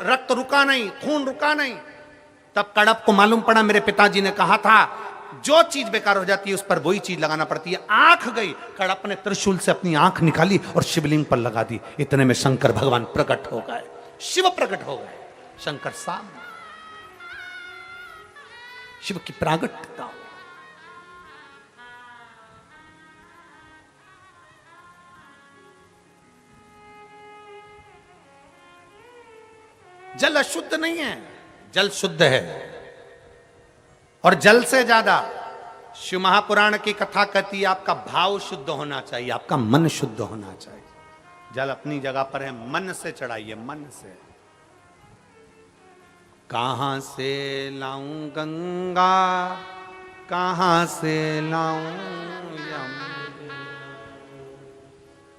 रक्त रुका नहीं, खून रुका नहीं। तब कड़प को मालूम पड़ा, मेरे पिताजी ने कहा था जो चीज बेकार हो जाती है उस पर वही चीज लगाना पड़ती है। आंख गई, कड़प ने त्रिशूल से अपनी आंख निकाली और शिवलिंग पर लगा दी। इतने में शंकर भगवान प्रकट हो गए, शिव प्रकट हो गए। शंकर सामने, शिव की प्रागट्यता। जल अशुद्ध नहीं है, जल शुद्ध है। और जल से ज्यादा शिव महापुराण की कथा कहती है आपका भाव शुद्ध होना चाहिए, आपका मन शुद्ध होना चाहिए। जल अपनी जगह पर है, मन से चढ़ाइए, मन से। कहां से लाऊं गंगा, कहां से लाऊं यमुना,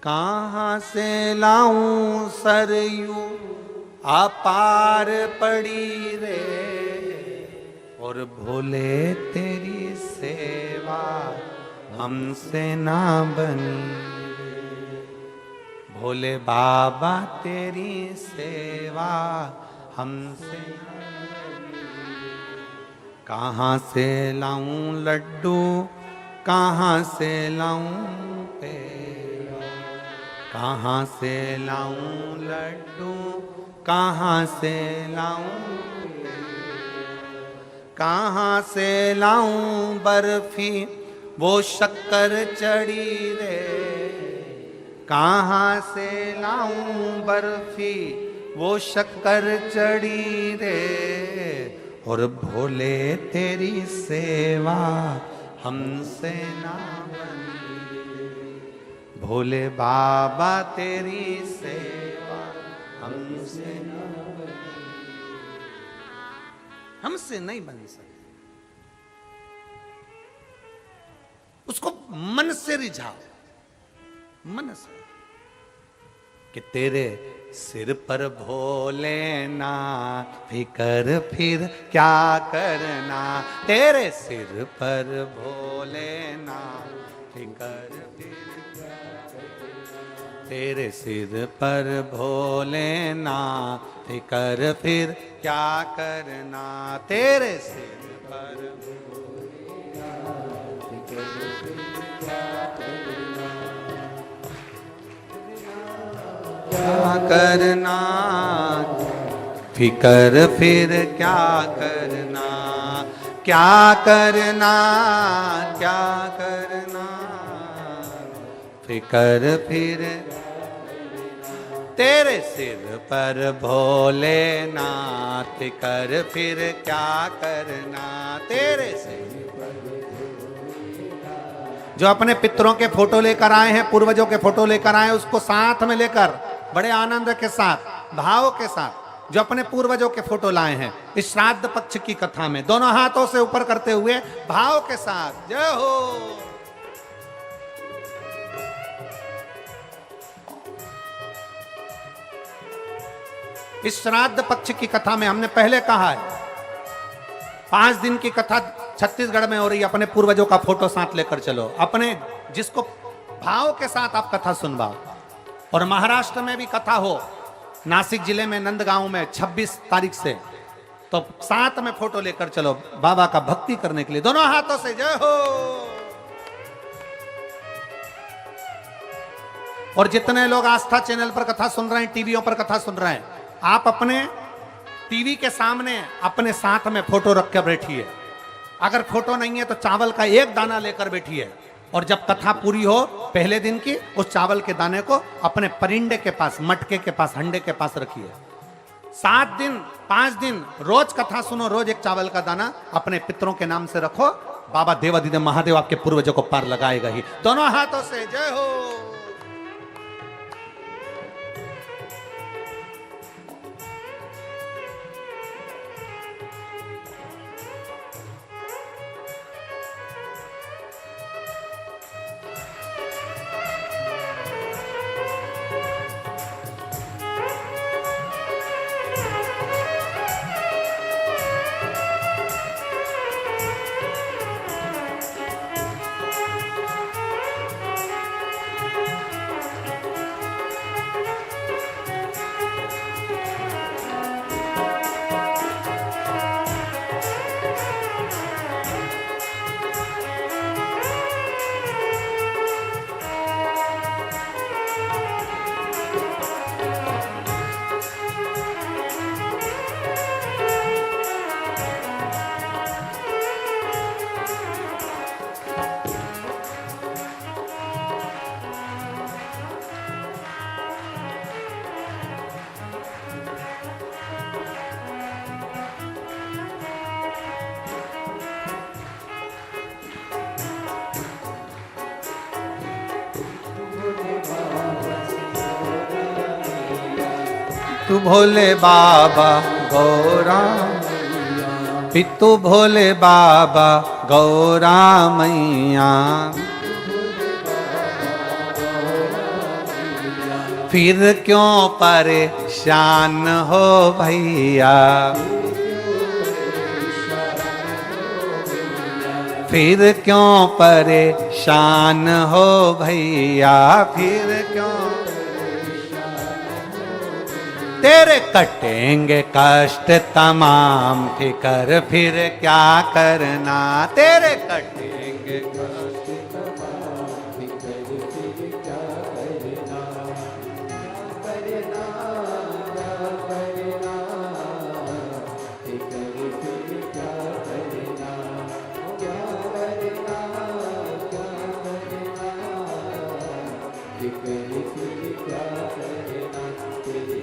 कहां से लाऊं सरयू अपार पड़ी रे। और भोले तेरी सेवा हमसे ना बनी, भोले बाबा तेरी सेवा हमसे ना बनी। कहाँ से लाऊं लड्डू, कहाँ से लाऊं पेड़ा, कहाँ से लाऊं लड्डू, कहाँ से लाऊं, कहाँ से लाऊं बर्फी वो शक्कर चढ़ी रे। कहाँ से लाऊं बर्फी वो शक्कर चढ़ी रे। और भोले तेरी सेवा हमसे ना बनी, भोले बाबा तेरी सेवा हमसे ना बनी, हमसे नहीं बन सकती। उसको मन से रिझाओ, मन से, कि तेरे सिर पर भोलेनाथ फिकर फिर क्या करना, तेरे सिर पर भोलेनाथ फिकर फिर क्या करना, तेरे सिर पर भोलेनाथ फिकर फिर क्या करना, तेरे सिर पर भोलेनाथ फिकर फिर क्या करना, क्या करना, फिकर फिर क्या करना, क्या करना, क्या करना, फिकर फिर तेरे सिर पर भोलेनाथ फिकर फिर क्या करना, तेरे सिर पर। जो अपने पितरों के फोटो लेकर आए हैं, पूर्वजों के फोटो लेकर आए हैं, उसको साथ में लेकर बड़े आनंद के साथ, भाव के साथ, जो अपने पूर्वजों के फोटो लाए हैं इस श्राद्ध पक्ष की कथा में, दोनों हाथों से ऊपर करते हुए भाव के साथ, जय हो। इस श्राद्ध पक्ष की कथा में हमने पहले कहा है 5 दिन की कथा छत्तीसगढ़ में हो रही है। अपने पूर्वजों का फोटो साथ लेकर चलो, अपने जिसको भाव के साथ आप कथा सुनवाओ। और महाराष्ट्र में भी कथा हो, नासिक जिले में नंदगांव में 26 तारीख से, तो साथ में फोटो लेकर चलो बाबा का भक्ति करने के लिए, दोनों हाथों से जय हो। और जितने लोग आस्था चैनल पर कथा सुन रहे हैं, टीवियों पर कथा सुन रहे हैं, आप अपने टीवी के सामने अपने साथ में फोटो रख कर बैठिए। अगर फोटो नहीं है तो चावल का एक दाना लेकर बैठिए, और जब कथा पूरी हो पहले दिन की, उस चावल के दाने को अपने परिंदे के पास, मटके के पास, हंडे के पास रखिए। 7 दिन 5 दिन रोज कथा सुनो, रोज एक चावल का दाना अपने पितरों के नाम से रखो। बाबा देवादिदेव महादेव आपके पूर्वजों को पार लगाएगा ही। दोनों हाथों से जय हो। पितु भोले बाबा गौरा, पितु भोले बाबा गौरा मैया, फिर क्यों परेशान हो भैया, फिर क्यों परेशान हो भैया, फिर क्यों तेरे कटेंगे कष्ट तमाम, फिकर फिर क्या करना, तेरे कटेंगे कष्ट तमाम, फिकर फिर क्या करना, करना फिकर फिर क्या करना, क्या करना फिकर फिर क्या करना, तेरे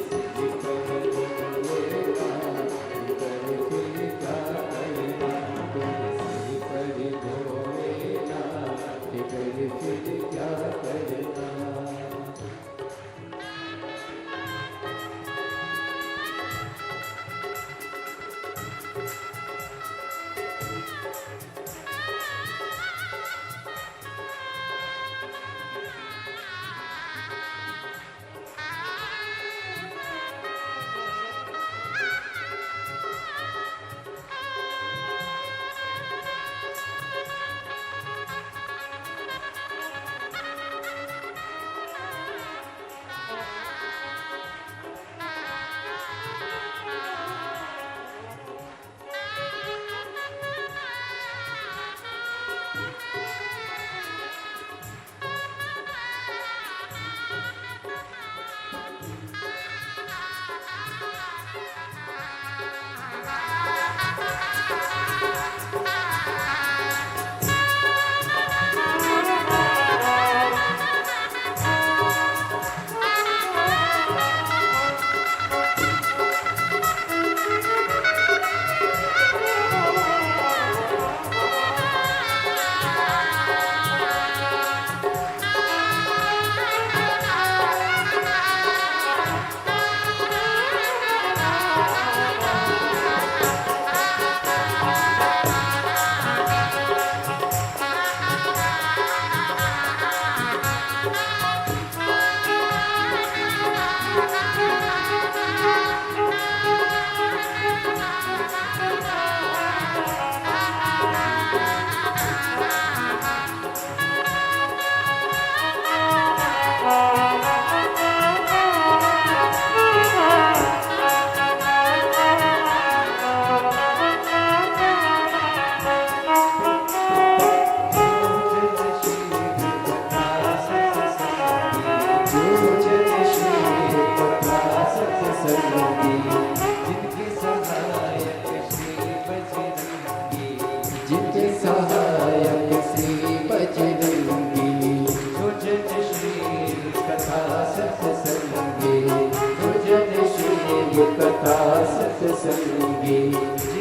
कथा सत्संगी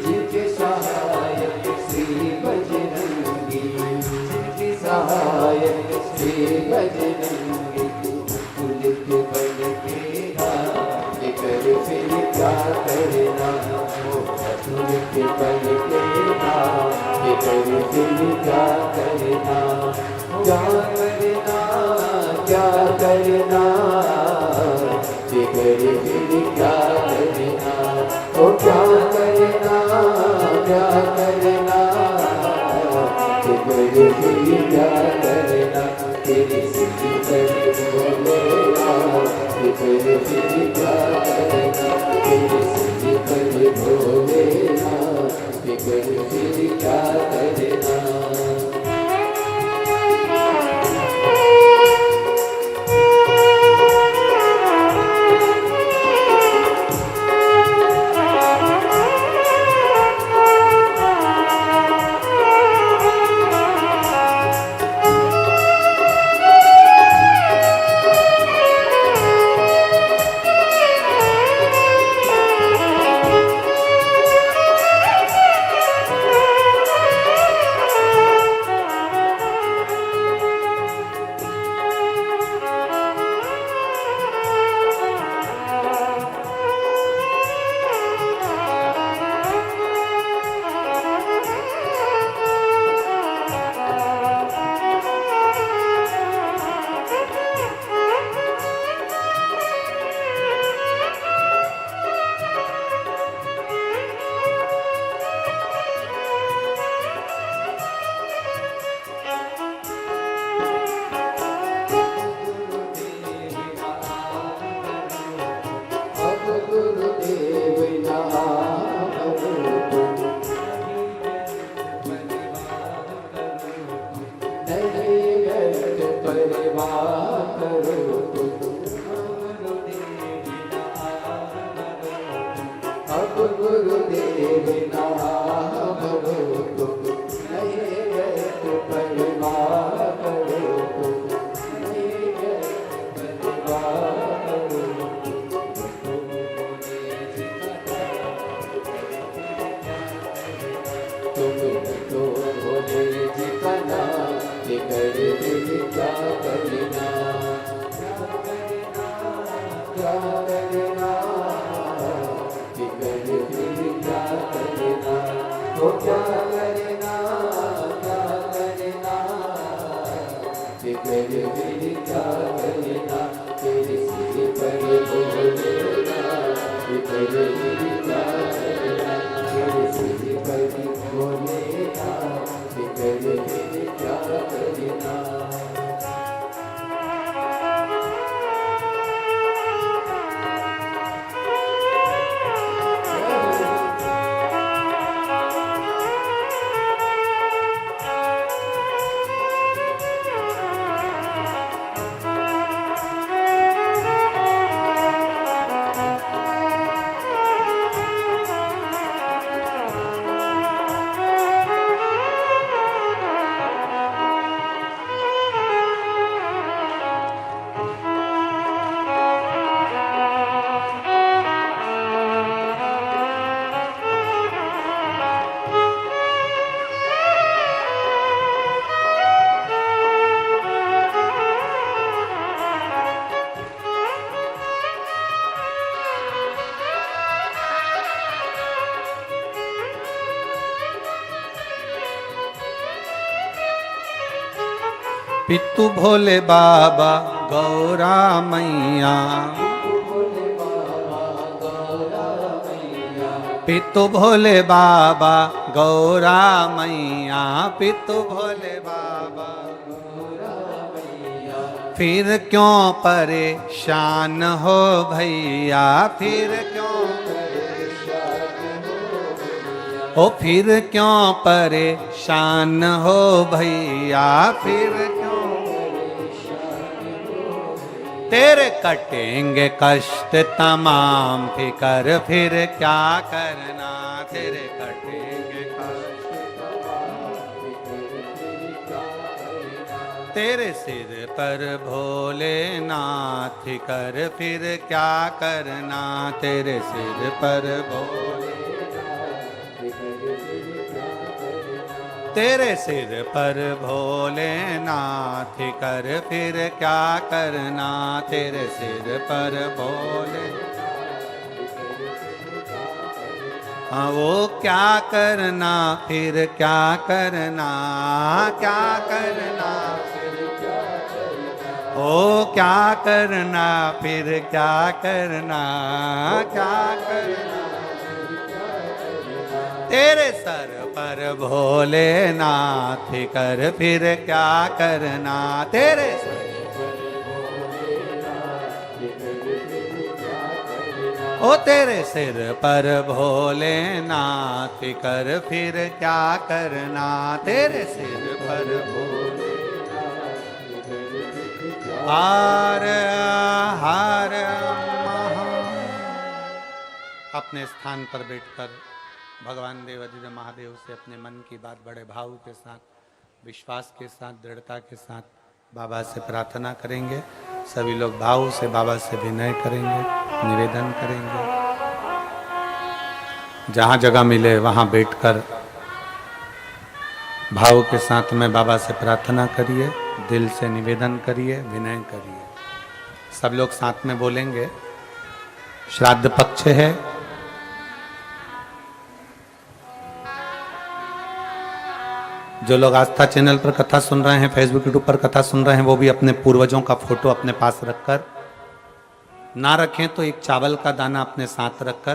जिनके सहायक श्री बजरंगी, जिनके सहायक श्री बजरंगी। पुलिस बन के हाथ कर फिर क्या करना, पुलिस बन के हाथ कर फिर क्या करना, क्या करना क्या करना, फिर क्या करना, ओ क्या करना क्या करना, फिर क्या करना, तेरी सिद्धि कर भोलेना, फिर क्या करना, तेरी सिद्धि कर भोलेना, फिर क्या करना। गुरुदेव नाम लो तुम नहीं गए तो परिवार करो तुम नहीं गए परिवार करो तुम तो भोले जितना ये कर दिल क्या करना क्या करना ये कर दिल क्या करना वो क्या करना ये कर दिल क्या करना तेरे सिर पर भोलेना ये कर दिल क्या करना तेरे सिर पर भोलेना ये कर दिल क्या करना पितु भोले बाबा गौरा मैया पितु भोले बाबा गौरा मैया पितु भोले बाबा फिर क्यों परेशान हो भैया फिर क्यों ओ फिर क्यों परेशान हो भैया फिर क्यों तेरे कटेंगे कष्ट तमाम फिकर फिर क्या करना तेरे कटेंगे कष्ट तेरे सिर पर भोलेनाथ फिकर फिर क्या करना तेरे सिर पर भोले तेरे सिर पर भोलेनाथ कर फिर क्या करना तेरे सिर पर भोले हाँ वो क्या करना फिर क्या करना क्या करना ओ क्या करना फिर क्या करना क्या करना तेरे सर पर भोलेनाथ कर फिर क्या करना तेरे सर ओ तेरे सिर पर भोलेनाथ कर फिर क्या करना तेरे सिर पर भोले हार हार महा अपने स्थान पर बैठकर भगवान देवाधिदेव महादेव से अपने मन की बात बड़े भाव के साथ विश्वास के साथ दृढ़ता के साथ बाबा से प्रार्थना करेंगे। सभी लोग भाव से बाबा से विनय करेंगे, निवेदन करेंगे। जहाँ जगह मिले वहाँ बैठकर भाव के साथ में बाबा से प्रार्थना करिए, दिल से निवेदन करिए, विनय करिए। सब लोग साथ में बोलेंगे। श्राद्ध पक्ष है, जो लोग आस्था चैनल पर कथा सुन रहे हैं, फेसबुक यूट्यूब पर कथा सुन रहे हैं, वो भी अपने पूर्वजों का फोटो अपने पास रखकर, ना रखें तो एक चावल का दाना अपने साथ रखकर,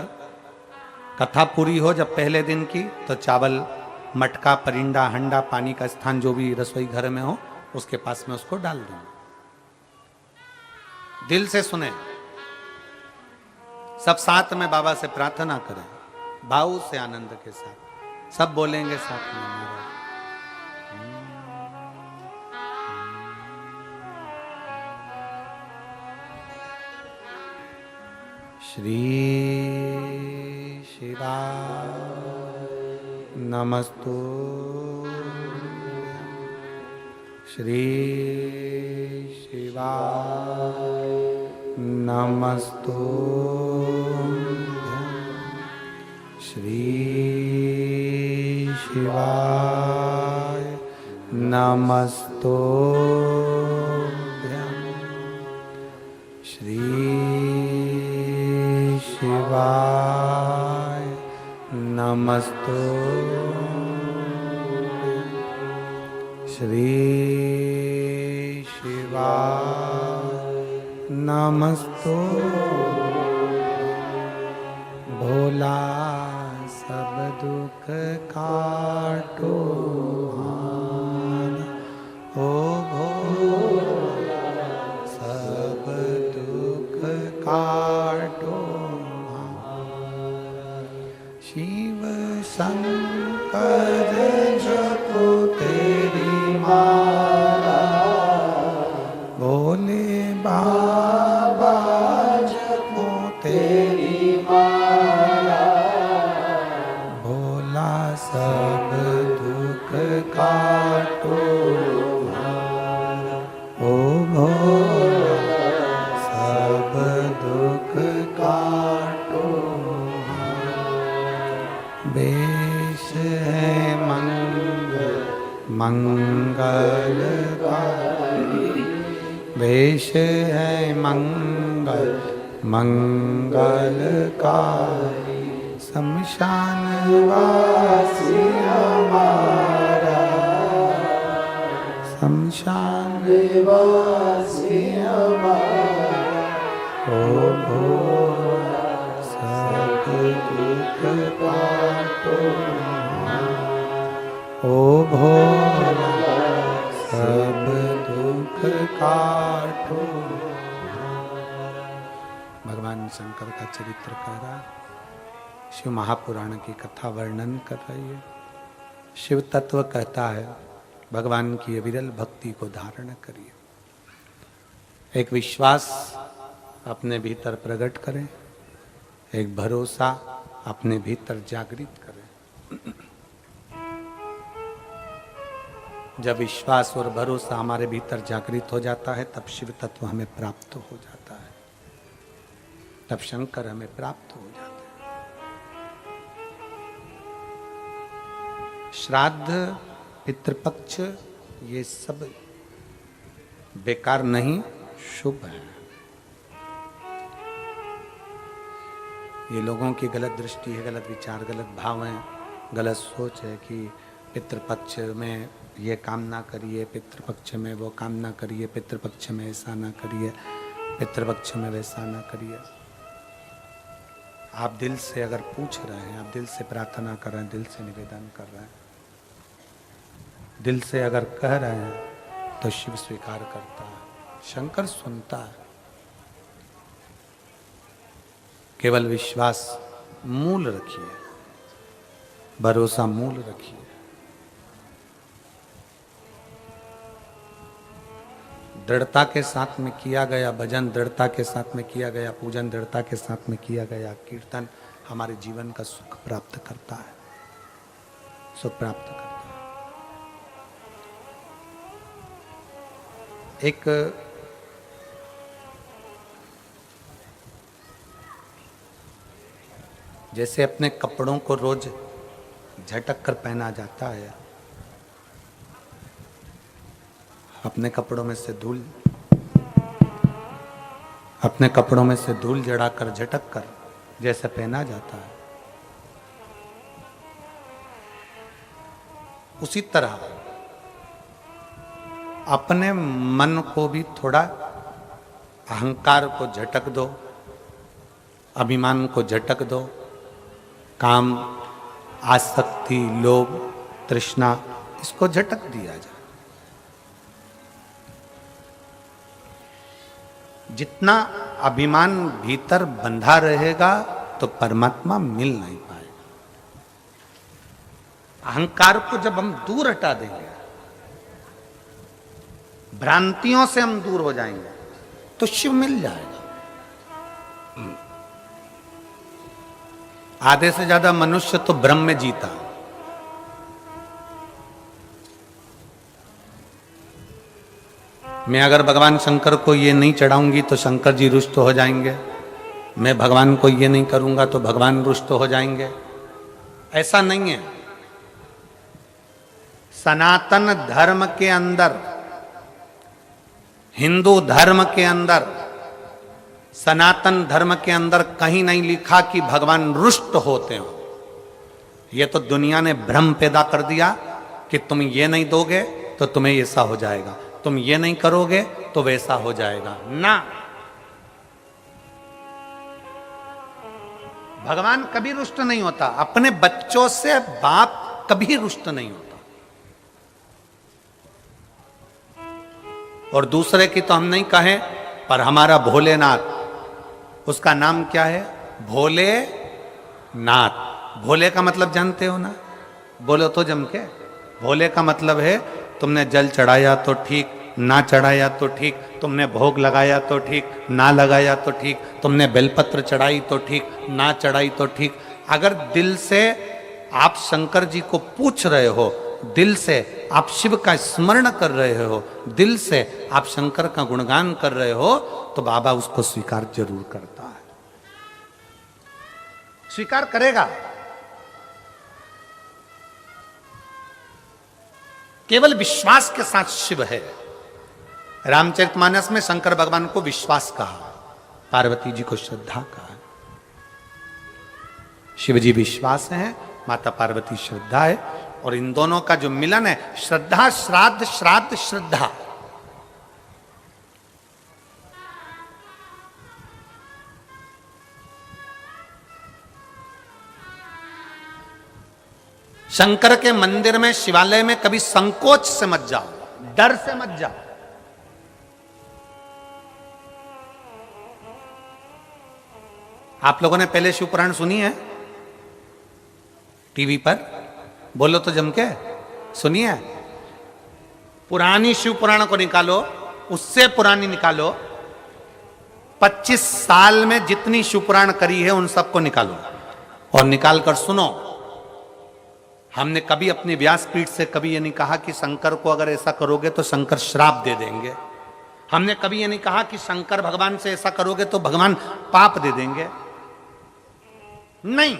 कथा पूरी हो जब पहले दिन की तो चावल, मटका, परिंडा, हंडा, पानी का स्थान जो भी रसोई घर में हो उसके पास में उसको डाल दें। दिल से सुने, सब साथ में बाबा से प्रार्थना करें, भाव से, आनंद के साथ। सब बोलेंगे साथ में। श्री शिवाय नमस्तु श्री शिवाय नमस्तु श्री शिवाय नमस्तु श्री शिवाय नमस्तु श्री शिवाय नमस्तु भोला सब दुख काटो ओ भोला सब दुख काटो शिव शंकर जपो तेरी माला भोले बाबा जपो तेरी माला भोला सब दुख काटो ओ भोला सब दुख काटो बेश है मंगलकारी वेश है मंगलकारी शमशान वासी हमारा शमशान वासी हमारा ओ भोला सब दुख काटो ओ भोला सब दुख काटो। भगवान शंकर का चरित्र कह रहा है, शिव महापुराण की कथा वर्णन कर रही है। शिव तत्व कहता है भगवान की विरल भक्ति को धारण करिए, एक विश्वास अपने भीतर प्रकट करें, एक भरोसा अपने भीतर जागृत करें। जब विश्वास और भरोसा हमारे भीतर जागृत हो जाता है तब शिव तत्व हमें प्राप्त हो जाता है, तब शंकर हमें प्राप्त हो जाते हैं। श्राद्ध पितृपक्ष ये सब बेकार नहीं, शुभ है। ये लोगों की गलत दृष्टि है, गलत विचार, गलत भाव है, गलत सोच है कि पितृपक्ष में ये काम ना करिए, पितृपक्ष में वो काम ना करिए, पितृपक्ष में ऐसा ना करिए, पितृपक्ष में वैसा ना करिए। आप दिल से अगर पूछ रहे हैं, आप दिल से प्रार्थना कर रहे हैं, दिल से निवेदन कर रहे हैं, दिल से अगर कह रहे हैं तो शिव स्वीकार करता है, शंकर सुनता है। केवल विश्वास मूल रखिए, भरोसा मूल रखिए। दृढ़ता के साथ में किया गया भजन, दृढ़ता के साथ में किया गया पूजन, दृढ़ता के साथ में किया गया कीर्तन हमारे जीवन का सुख प्राप्त करता है, सुख प्राप्त करता है। एक जैसे अपने कपड़ों को रोज झटक कर पहना जाता है, अपने कपड़ों में से धूल जड़ाकर झटक कर जैसे पहना जाता है, उसी तरह अपने मन को भी थोड़ा अहंकार को झटक दो, अभिमान को झटक दो, काम, आसक्ति, लोभ, तृष्णा, इसको झटक दिया जाए। जितना अभिमान भीतर बंधा रहेगा तो परमात्मा मिल नहीं पाएगा। अहंकार को जब हम दूर हटा देंगे, भ्रांतियों से हम दूर हो जाएंगे तो शिव मिल जाएगा। आधे से ज्यादा मनुष्य तो ब्रह्म में जीता। मैं अगर भगवान शंकर को ये नहीं चढ़ाऊंगी तो शंकर जी रुष्ट हो जाएंगे, मैं भगवान को ये नहीं करूंगा तो भगवान रुष्ट हो जाएंगे। ऐसा नहीं है। सनातन धर्म के अंदर, हिंदू धर्म के अंदर, सनातन धर्म के अंदर कहीं नहीं लिखा कि भगवान रुष्ट होते हो। यह तो दुनिया ने भ्रम पैदा कर दिया कि तुम ये नहीं दोगे तो तुम्हें ऐसा हो जाएगा, तुम ये नहीं करोगे तो वैसा हो जाएगा। ना, भगवान कभी रुष्ट नहीं होता। अपने बच्चों से बाप कभी रुष्ट नहीं होता। और दूसरे की तो हम नहीं कहें, पर हमारा भोलेनाथ, उसका नाम क्या है? भोले नाथ। भोले का मतलब जानते हो ना? बोलो तो जम के। भोले का मतलब है तुमने जल चढ़ाया तो ठीक, ना चढ़ाया तो ठीक, तुमने भोग लगाया तो ठीक, ना लगाया तो ठीक, तुमने बेलपत्र चढ़ाई तो ठीक, ना चढ़ाई तो ठीक। अगर दिल से आप शंकर जी को पूछ रहे हो, दिल से आप शिव का स्मरण कर रहे हो, दिल से आप शंकर का गुणगान कर रहे हो, तो बाबा उसको स्वीकार जरूर करता है, स्वीकार करेगा। केवल विश्वास के साथ शिव है। रामचरितमानस में शंकर भगवान को विश्वास कहा, पार्वती जी को श्रद्धा कहा। शिव जी विश्वास है, माता पार्वती श्रद्धा है, और इन दोनों का जो मिलन है, श्रद्धा श्राद्ध, श्राद्ध श्रद्धा। शंकर के मंदिर में, शिवालय में कभी संकोच से मत जाओ, डर से मत जाओ। आप लोगों ने पहले शिव पुराण सुनी है टीवी पर? बोलो तो जम के, सुनिए। पुरानी शिव पुराण को निकालो, उससे पुरानी निकालो, 25 साल में जितनी शिव पुराण करी है उन सबको निकालो और निकाल कर सुनो। हमने कभी अपनी व्यासपीठ से कभी ये नहीं कहा कि शंकर को अगर ऐसा करोगे तो शंकर श्राप दे देंगे। हमने कभी ये नहीं कहा कि शंकर भगवान से ऐसा करोगे तो भगवान पाप दे देंगे। नहीं,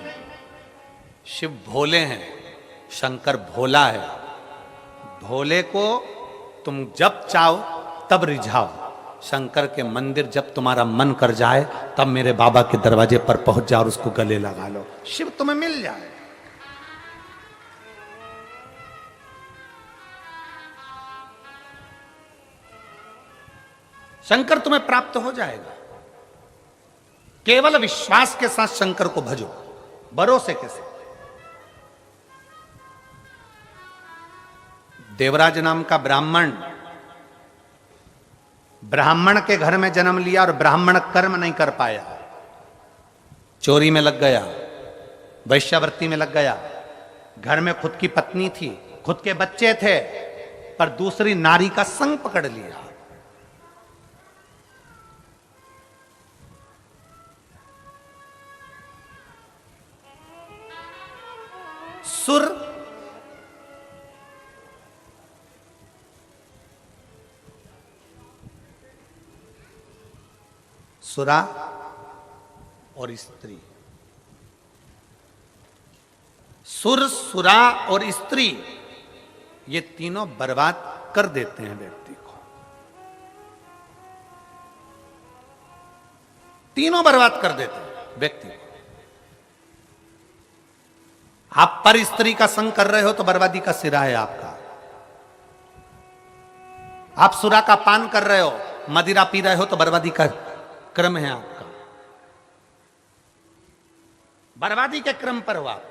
शिव भोले हैं, शंकर भोला है। भोले को तुम जब चाहो तब रिझाओ। शंकर के मंदिर जब तुम्हारा मन कर जाए तब मेरे बाबा के दरवाजे पर पहुंच जाओ और उसको गले लगा लो, शिव तुम्हें मिल जाए। शंकर तुम्हें प्राप्त हो जाएगा। केवल विश्वास के साथ शंकर को भजो, भरोसे के साथ। देवराज नाम का ब्राह्मण के घर में जन्म लिया और ब्राह्मण कर्म नहीं कर पाया, चोरी में लग गया, वैश्यावृत्ति में लग गया। घर में खुद की पत्नी थी, खुद के बच्चे थे, पर दूसरी नारी का संग पकड़ लिया। सुर सुरा और स्त्री, सुर, सुरा और स्त्री, ये तीनों बर्बाद कर देते हैं व्यक्ति को। तीनों बर्बाद कर देते हैं व्यक्ति को। आप पर स्त्री का संग कर रहे हो तो बर्बादी का सिरा है आपका। आप सुरा का पान कर रहे हो, मदिरा पी रहे हो तो बर्बादी का क्रम है आपका। बर्बादी के क्रम पर हो आप।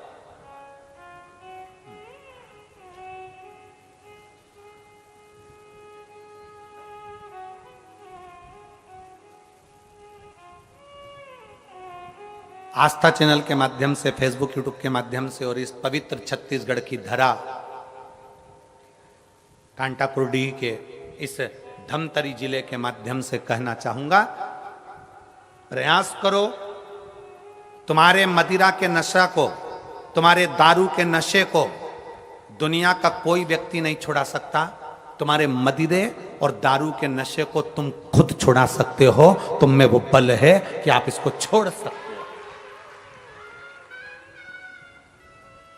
आस्था चैनल के माध्यम से, फेसबुक यूट्यूब के माध्यम से और इस पवित्र छत्तीसगढ़ की धरा, कांटाकुरडीह के इस धमतरी जिले के माध्यम से कहना चाहूंगा, प्रयास करो तुम्हारे मदिरा के नशा को, तुम्हारे दारू के नशे को दुनिया का कोई व्यक्ति नहीं छुड़ा सकता। तुम्हारे मदिरे और दारू के नशे को तुम खुद छुड़ा सकते हो। तुम में वो बल है कि आप इसको छोड़ सकते हो।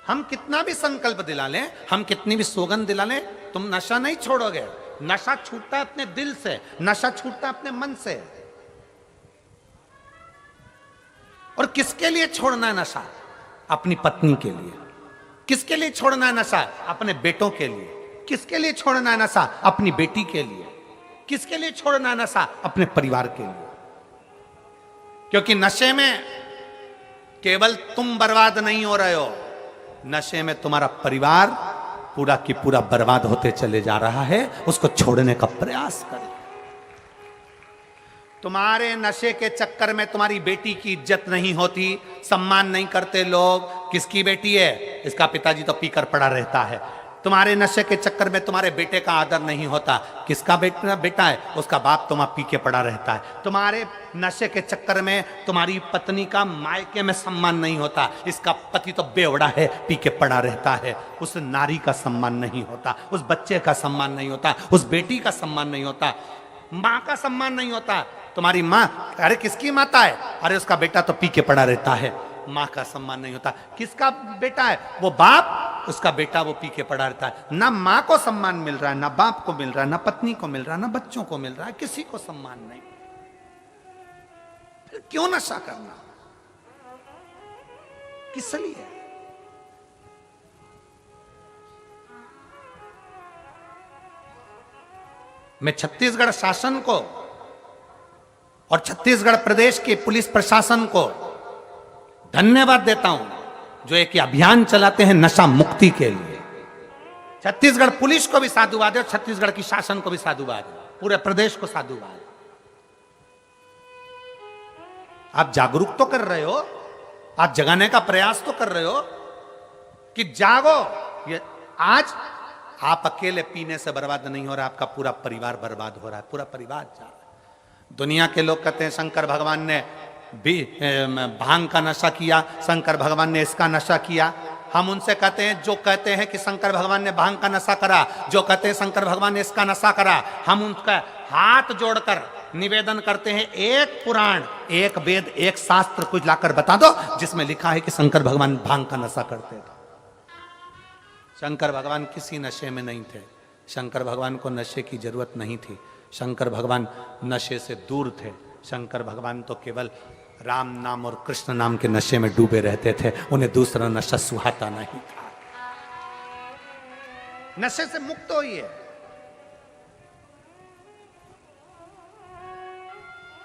हम कितना भी संकल्प दिला लें, हम कितनी भी सौगंध दिला लें, तुम नशा नहीं छोड़ोगे। नशा छूटता है अपने दिल से, नशा छूटता है अपने मन से। और किसके लिए छोड़ना है नशा? अपनी पत्नी के लिए। किसके लिए छोड़ना है नशा? अपने बेटों के लिए। किसके लिए छोड़ना है नशा? अपनी बेटी के लिए। किसके लिए छोड़ना है नशा? अपने परिवार के लिए। क्योंकि नशे में केवल तुम बर्बाद नहीं हो रहे हो, नशे में तुम्हारा परिवार पूरा की पूरा बर्बाद होते चले जा रहा है। उसको छोड़ने का प्रयास करें। तुम्हारे नशे के चक्कर में तुम्हारी बेटी की इज्जत नहीं होती, सम्मान नहीं करते लोग। किसकी बेटी है? इसका पिताजी तो पीकर पड़ा रहता है। तुम्हारे नशे के चक्कर में तुम्हारे बेटे का आदर नहीं होता। किसका बेटा है? उसका बाप तो वहां पी के पड़ा रहता है। तुम्हारे नशे के चक्कर में तुम्हारी पत्नी का मायके में सम्मान नहीं होता। इसका पति तो बेवड़ा है, पी के पड़ा रहता है। उस नारी का सम्मान नहीं होता, उस बच्चे का सम्मान नहीं होता, उस बेटी का सम्मान नहीं होता, माँ का सम्मान नहीं होता। तुम्हारी माँ, अरे किसकी माता है? अरे उसका बेटा तो पी के पड़ा रहता है। माँ का सम्मान नहीं होता। किसका बेटा है? वो बाप, उसका बेटा वो पी के पड़ा रहता है। ना माँ को सम्मान मिल रहा है, ना बाप को मिल रहा है, ना पत्नी को मिल रहा है, ना बच्चों को मिल रहा है, किसी को सम्मान नहीं। फिर क्यों नशा करना? किस लिए? मैं छत्तीसगढ़ शासन को और छत्तीसगढ़ प्रदेश के पुलिस प्रशासन को धन्यवाद देता हूं जो एक अभियान चलाते हैं नशा मुक्ति के लिए। छत्तीसगढ़ पुलिस को भी साधुवाद है और छत्तीसगढ़ की शासन को भी साधुवाद है, पूरे प्रदेश को साधुवाद है। आप जागरूक तो कर रहे हो, आप जगाने का प्रयास तो कर रहे हो कि जागो। ये आज आप अकेले पीने से बर्बाद नहीं हो रहा, आपका पूरा परिवार बर्बाद हो रहा है, पूरा परिवार जा रहा है। दुनिया के लोग कहते हैं शंकर भगवान ने भी भांग का नशा किया, शंकर भगवान ने इसका नशा किया। हम उनसे कहते हैं, जो कहते हैं कि शंकर भगवान ने भांग का नशा करा, जो कहते हैं शंकर भगवान ने इसका नशा करा, हम उनका हाथ जोड़कर निवेदन करते हैं, एक पुराण, एक वेद, एक शास्त्र कुछ लाकर बता दो जिसमें लिखा है कि शंकर भगवान भांग का नशा करते थे। शंकर भगवान किसी नशे में नहीं थे। शंकर भगवान को नशे की जरूरत नहीं थी। शंकर भगवान नशे से दूर थे। शंकर भगवान तो केवल राम नाम और कृष्ण नाम के नशे में डूबे रहते थे। उन्हें दूसरा नशा सुहाता नहीं था। नशे से मुक्त होइए।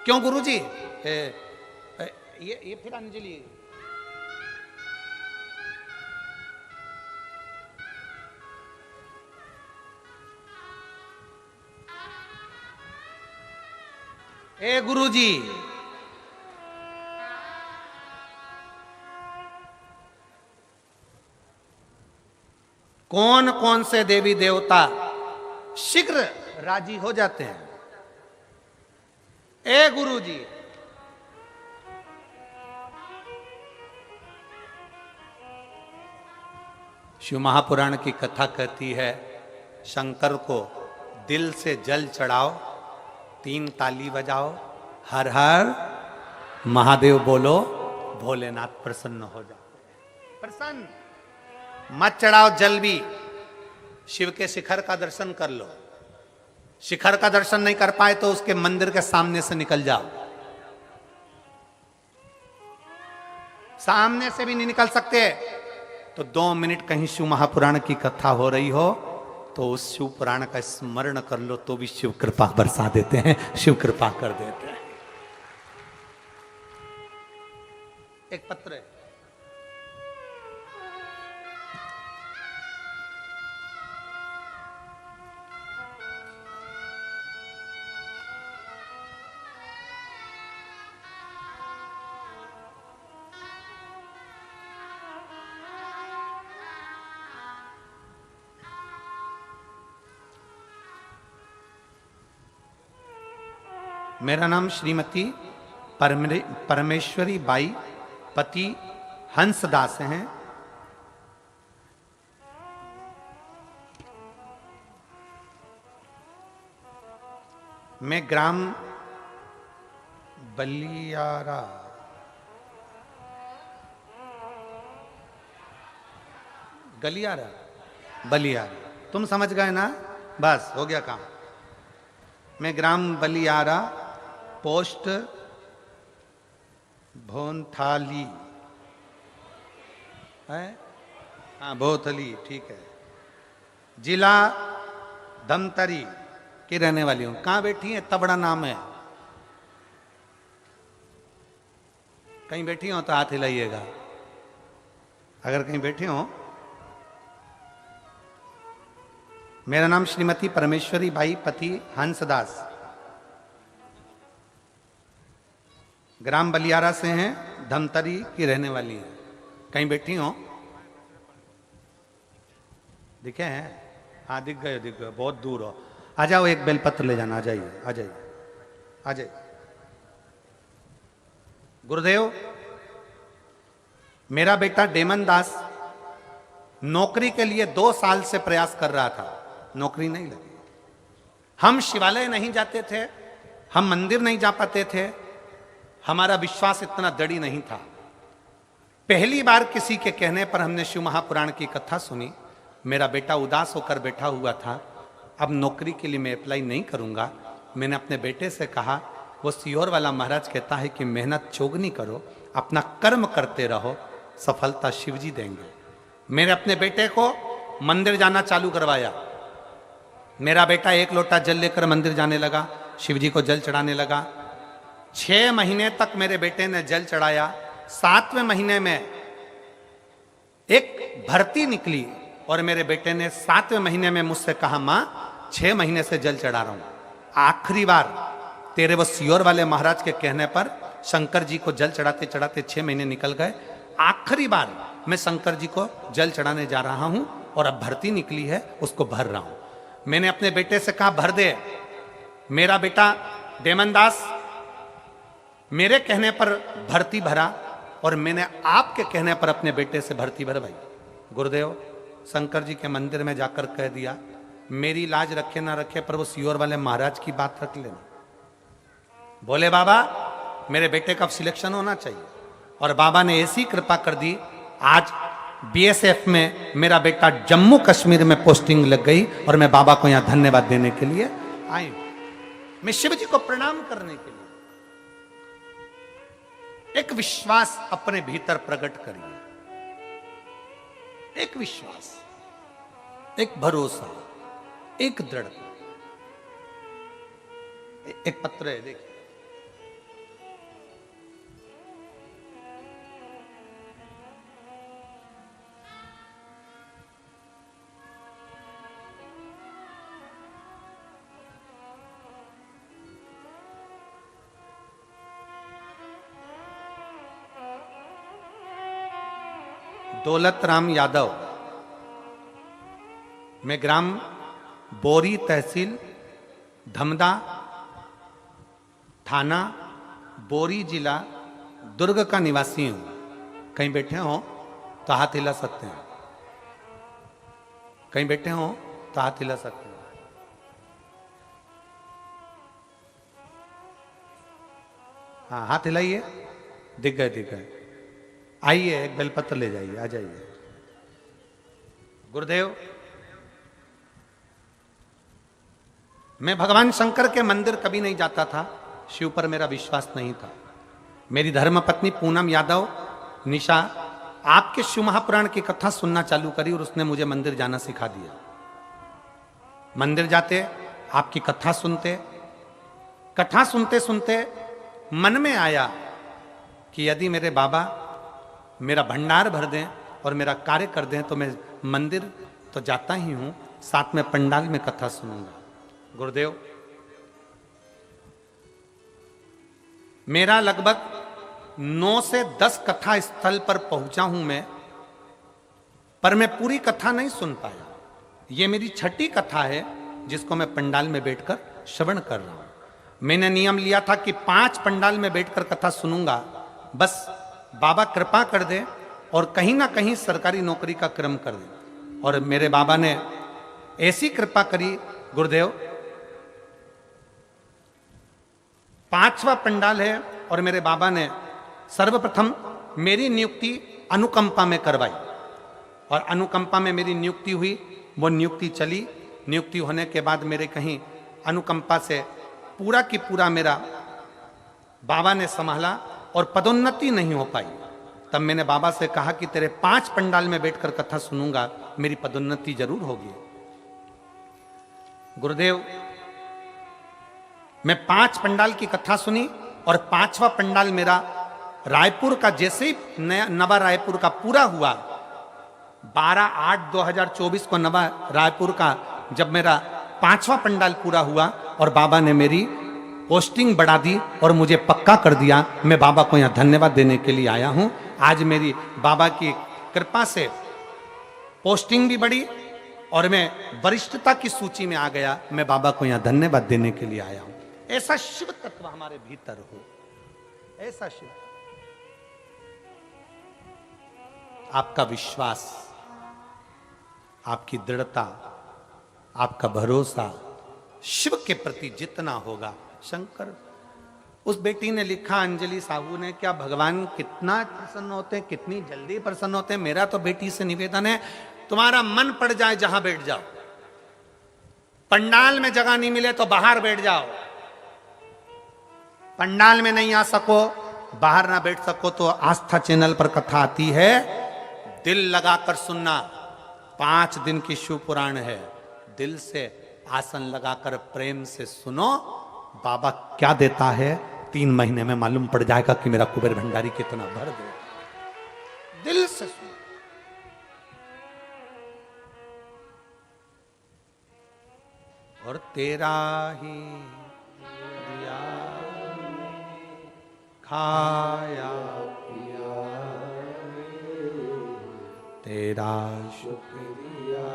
क्यों गुरुजी? ये फिर अंजलि, ए गुरुजी, कौन कौन से देवी देवता शीघ्र राजी हो जाते हैं? ए गुरुजी, शिव महापुराण की कथा कहती है, शंकर को दिल से जल चढ़ाओ, 3 ताली बजाओ, हर हर महादेव बोलो, भोलेनाथ प्रसन्न हो जाओ। प्रसन्न मत चढ़ाओ जल भी, शिव के शिखर का दर्शन कर लो। शिखर का दर्शन नहीं कर पाए तो उसके मंदिर के सामने से निकल जाओ। सामने से भी नहीं निकल सकते तो 2 मिनट कहीं शिव महापुराण की कथा हो रही हो तो उस शिव पुराण का स्मरण कर लो, तो भी शिव कृपा बरसा देते हैं, शिव कृपा कर देते हैं। एक पत्र है, मेरा नाम श्रीमती परमेश्वरी बाई पति हंसदास हैं। मैं ग्राम बलियारा गलियारा बलियारा, तुम समझ गए ना, बस हो गया काम। मैं ग्राम बलियारा, पोस्ट भोंथाली है, हाँ भोथली, ठीक है, जिला धमतरी की रहने वाली हूं। कहां बैठी है? इतना बड़ा नाम है, कहीं बैठी हो तो हाथ हिलाइएगा, अगर कहीं बैठी हो। मेरा नाम श्रीमती परमेश्वरी बाई, पति हंसदास, ग्राम बलियारा से हैं, धमतरी की रहने वाली हैं। कहीं बैठी हो? दिखे हैं? हाँ दिख गए, दिख गए, बहुत दूर हो। आ जाओ, एक बेलपत्र ले जाना, आ जाइए, आ जाइए, आ जाइए। गुरुदेव, मेरा बेटा डेमन दास नौकरी के लिए 2 साल से प्रयास कर रहा था, नौकरी नहीं लगी। हम शिवालय नहीं जाते थे, हम मंदिर नहीं जा पाते थे, हमारा विश्वास इतना दृढ़ नहीं था। पहली बार किसी के कहने पर हमने शिव महापुराण की कथा सुनी। मेरा बेटा उदास होकर बैठा हुआ था। अब नौकरी के लिए मैं अप्लाई नहीं करूंगा। मैंने अपने बेटे से कहा, वो सियोर वाला महाराज कहता है कि मेहनत चोगनी करो, अपना कर्म करते रहो, सफलता शिवजी देंगे। मैंने अपने बेटे को मंदिर जाना चालू करवाया। मेरा बेटा 1 लोटा जल लेकर मंदिर जाने लगा, शिवजी को जल चढ़ाने लगा। 6 महीने तक मेरे बेटे ने जल चढ़ाया। 7वें महीने में एक भर्ती निकली और मेरे बेटे ने 7वें महीने में मुझसे कहा, मां 6 महीने से जल चढ़ा रहा हूं, आखिरी बार तेरे वो सियोर वाले महाराज के कहने पर शंकर जी को जल चढ़ाते चढ़ाते 6 महीने निकल गए। आखिरी बार मैं शंकर जी को जल चढ़ाने जा रहा हूं और अब भर्ती निकली है, उसको भर रहा हूं। मैंने अपने बेटे से कहा, भर दे। मेरा बेटा डेमन दास मेरे कहने पर भर्ती भरा और मैंने आपके कहने पर अपने बेटे से भर्ती भरवाई। गुरुदेव, शंकर जी के मंदिर में जाकर कह दिया, मेरी लाज रखे ना रखे पर वो सियोर वाले महाराज की बात रख लेना। बोले बाबा मेरे बेटे का सिलेक्शन होना चाहिए, और बाबा ने ऐसी कृपा कर दी, आज बीएसएफ में मेरा बेटा जम्मू कश्मीर में पोस्टिंग लग गई और मैं बाबा को यहां धन्यवाद देने के लिए आई। मैं शिव जी को प्रणाम करने के लिए। एक विश्वास अपने भीतर प्रकट करिए, एक विश्वास, एक भरोसा, एक दृढ़ता। एक पत्र है, देखिए, दौलत राम यादव, मैं ग्राम बोरी, तहसील धमदा, थाना बोरी, जिला दुर्ग का निवासी हूं। कहीं बैठे हो तो हाथ हिला सकते हैं, कहीं बैठे हो तो हाथ हिला सकते हैं। हाँ हाथ हिलाइए, दिख गए, दिख गए। आइए, एक बेलपत्र ले जाइए, आ जाइए। गुरुदेव, मैं भगवान शंकर के मंदिर कभी नहीं जाता था, शिव पर मेरा विश्वास नहीं था। मेरी धर्मपत्नी पूनम यादव निशा आपके शिव महापुराण की कथा सुनना चालू करी और उसने मुझे मंदिर जाना सिखा दिया। मंदिर जाते, आपकी कथा सुनते सुनते मन में आया कि यदि मेरे बाबा मेरा भंडार भर दें और मेरा कार्य कर दें तो मैं मंदिर तो जाता ही हूं, साथ में पंडाल में कथा सुनूंगा। गुरुदेव, मेरा लगभग 9 से 10 कथा स्थल पर पहुंचा हूं मैं, पर मैं पूरी कथा नहीं सुन पाया। यह मेरी 6ठी कथा है जिसको मैं पंडाल में बैठकर श्रवण कर रहा हूं। मैंने नियम लिया था कि 5 पंडाल में बैठकर कथा सुनूंगा, बस बाबा कृपा कर दे और कहीं ना कहीं सरकारी नौकरी का क्रम कर दे। और मेरे बाबा ने ऐसी कृपा करी गुरुदेव, 5वां पंडाल है और मेरे बाबा ने सर्वप्रथम मेरी नियुक्ति अनुकंपा में करवाई और अनुकंपा में मेरी नियुक्ति हुई। वो नियुक्ति चली, नियुक्ति होने के बाद मेरे कहीं अनुकंपा से पूरा की पूरा मेरा बाबा ने संभाला और पदोन्नति नहीं हो पाई। तब मैंने बाबा से कहा कि तेरे 5 पंडाल में बैठकर कथा सुनूंगा, मेरी पदोन्नति जरूर होगी। गुरुदेव, मैं 5 पंडाल की कथा सुनी और 5वां पंडाल मेरा रायपुर का जैसे ही नवा रायपुर का पूरा हुआ, 12/8/2024 को नवा रायपुर का जब मेरा 5वां पंडाल पूरा हुआ और बाबा ने मेरी पोस्टिंग बढ़ा दी और मुझे पक्का कर दिया। मैं बाबा को यहां धन्यवाद देने के लिए आया हूं। आज मेरी बाबा की कृपा से पोस्टिंग भी बढ़ी और मैं वरिष्ठता की सूची में आ गया। मैं बाबा को यहां धन्यवाद देने के लिए आया हूं। ऐसा शिव तत्व हमारे भीतर हो, ऐसा शिव, आपका विश्वास, आपकी दृढ़ता, आपका भरोसा शिव के प्रति जितना होगा। शंकर, उस बेटी ने लिखा, अंजलि साहू ने, क्या भगवान कितना प्रसन्न होते हैं, कितनी जल्दी प्रसन्न होते हैं। मेरा तो बेटी से निवेदन है, तुम्हारा मन पड़ जाए जहां बैठ जाओ, पंडाल में जगह नहीं मिले तो बाहर बैठ जाओ, पंडाल में नहीं आ सको, बाहर ना बैठ सको तो आस्था चैनल पर कथा आती है, दिल लगाकर सुनना। 5 दिन की शिव पुराण है, दिल से आसन लगाकर प्रेम से सुनो। बाबा क्या देता है 3 महीने में मालूम पड़ जाएगा कि मेरा कुबेर भंडारी कितना भर दे। दिल से सुनो। और तेरा ही दिया खाया पिया, तेरा शुक्रिया,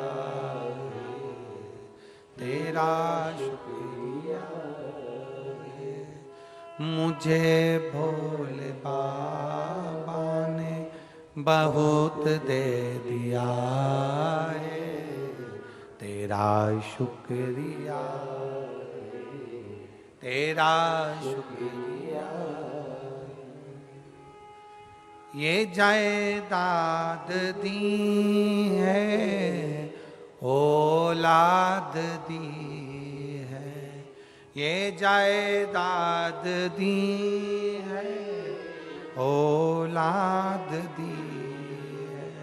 तेरा शुक्रिया, मुझे भोले बाबा ने बहुत दे दिया है, तेरा शुक्रिया, तेरा शुक्रिया। ये जायदाद दी है, औलाद दी है, ये जायदाद दी है, औलाद दी है।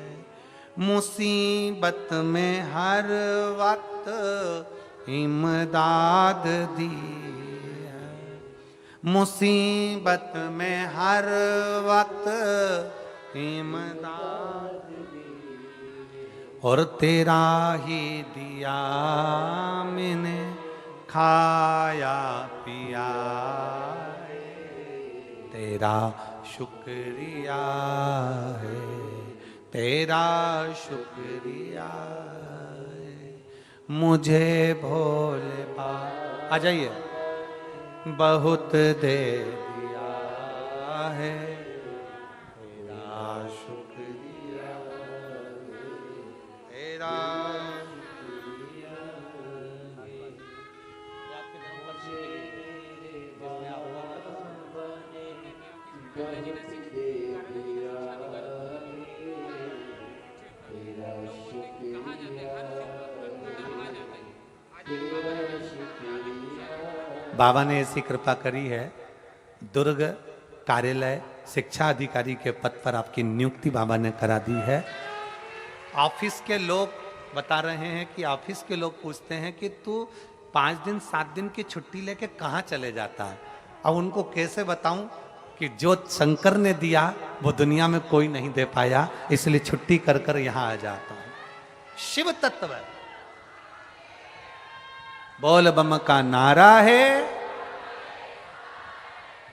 मुसीबत में हर वक्त इमदाद दी है, मुसीबत में हर वक्त इमदाद दी। और तेरा ही दिया मैंने खाया पिया, तेरा शुक्रिया है, तेरा शुक्रिया है, मुझे भोले बाबा, आ जाइए, बहुत दे दिया है, तेरा शुक्रिया, तेरा बाबा ने ऐसी कृपा करी है। दुर्ग कार्यालय शिक्षा अधिकारी के पद पर आपकी नियुक्ति बाबा ने करा दी है। ऑफिस के लोग बता रहे हैं कि ऑफिस के लोग पूछते हैं कि तू 5 दिन 7 दिन की छुट्टी लेके कहाँ चले जाता है। अब उनको कैसे बताऊं कि जो शंकर ने दिया वो दुनिया में कोई नहीं दे पाया, इसलिए छुट्टी कर कर यहां आ जाता हूं। शिव तत्व है, बोल बम का नारा है।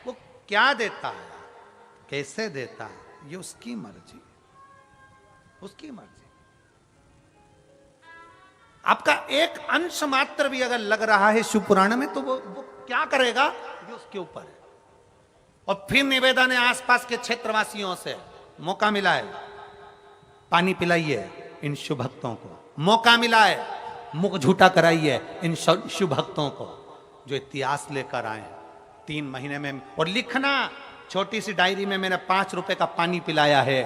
वो क्या देता है, कैसे देता है, ये उसकी मर्जी, उसकी मर्जी। आपका एक अंश मात्र भी अगर लग रहा है शिव पुराण में तो वो क्या करेगा, ये उसके ऊपर है। और फिर निवेदन है आसपास के क्षेत्रवासियों से, मौका मिला है पानी पिलाइए इन शुभ भक्तों को, मौका मिला है मुख झूठा कराइए इन शुभ भक्तों को जो इतिहास लेकर आए 3 महीने में। और लिखना छोटी सी डायरी में, मैंने 5 रुपए का पानी पिलाया है।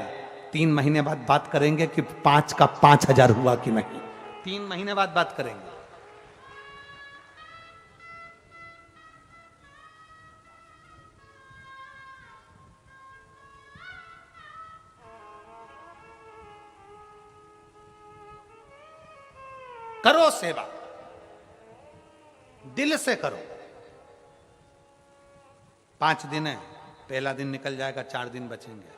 3 महीने बाद बात करेंगे कि 5 का 5000 हुआ कि नहीं। 3 महीने बाद बात करेंगे। करो सेवा, दिल से करो। 5 दिन है, पहला दिन निकल जाएगा, 4 दिन बचेंगे।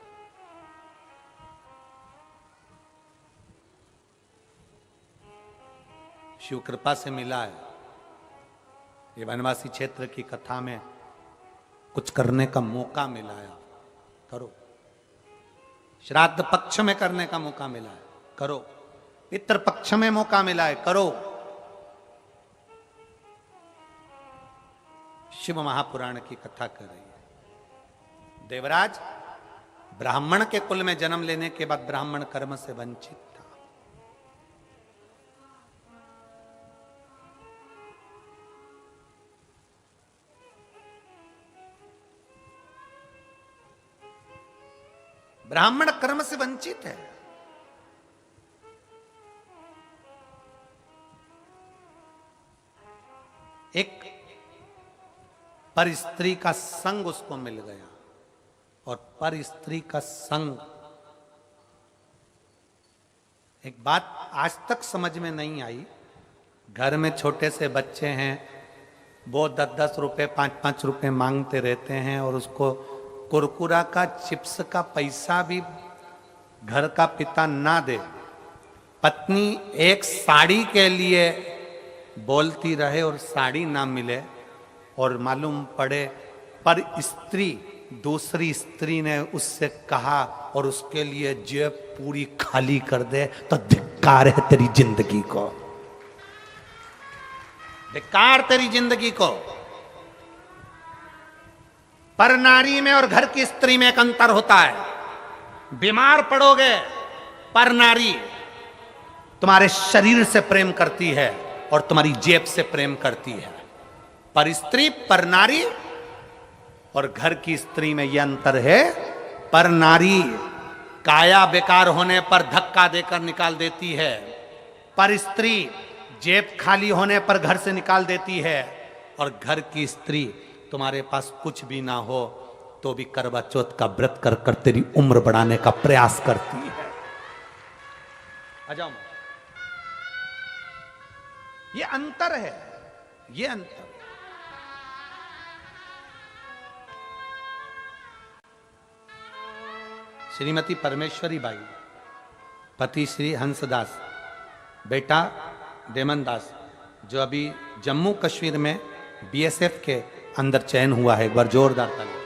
शिव कृपा से मिला है। ये वनवासी क्षेत्र की कथा में कुछ करने का मौका मिला है, करो। श्राद्ध पक्ष में करने का मौका मिला है, करो। पितृ पक्ष में मौका मिला है, करो। शिव महापुराण की कथा कर रही है। देवराज ब्राह्मण के कुल में जन्म लेने के बाद ब्राह्मण कर्म से वंचित था। ब्राह्मण कर्म से वंचित है। एक पर स्त्री का संग उसको मिल गया, और पर स्त्री का संग, एक बात आज तक समझ में नहीं आई। घर में छोटे से बच्चे हैं, वो 10-10 रुपए 5-5 रुपए मांगते रहते हैं, और उसको कुरकुरा का चिप्स का पैसा भी घर का पिता ना दे, पत्नी एक साड़ी के लिए बोलती रहे और साड़ी ना मिले, और मालूम पड़े पर स्त्री दूसरी स्त्री ने उससे कहा और उसके लिए जेब पूरी खाली कर दे, तो धिक्कार है तेरी जिंदगी को, धिक्कार तेरी जिंदगी को। पर नारी में और घर की स्त्री में एक अंतर होता है। बीमार पड़ोगे, पर नारी तुम्हारे शरीर से प्रेम करती है और तुम्हारी जेब से प्रेम करती है। पर स्त्री, पर नारी और घर की स्त्री में यह अंतर है। पर नारी काया बेकार होने पर धक्का देकर निकाल देती है, पर स्त्री जेब खाली होने पर घर से निकाल देती है। और घर की स्त्री तुम्हारे पास कुछ भी ना हो तो भी करवा चौथ का व्रत कर कर तेरी उम्र बढ़ाने का प्रयास करती है। आ जाओ, ये अंतर है, ये अंतर। श्रीमती परमेश्वरी बाई, पति श्री हंसदास, बेटा देमन दास, जो अभी जम्मू कश्मीर में बीएसएफ के अंदर चयन हुआ है। एक बार जोरदार ताली।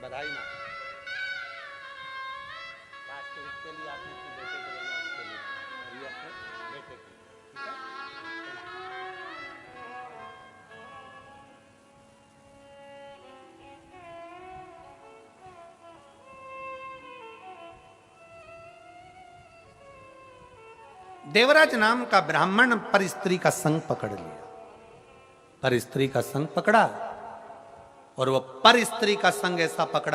बधाई ना। राष्ट्रहित के लिए आपने अपने बेटे को लेना, उसके लिए और ये अपने बेटे को, ठीक है? देवराज नाम का ब्राह्मण पर स्त्री का संग पकड़ लिया, पर स्त्री का संग पकड़ा, और वह पर स्त्री का संग ऐसा पकड़ा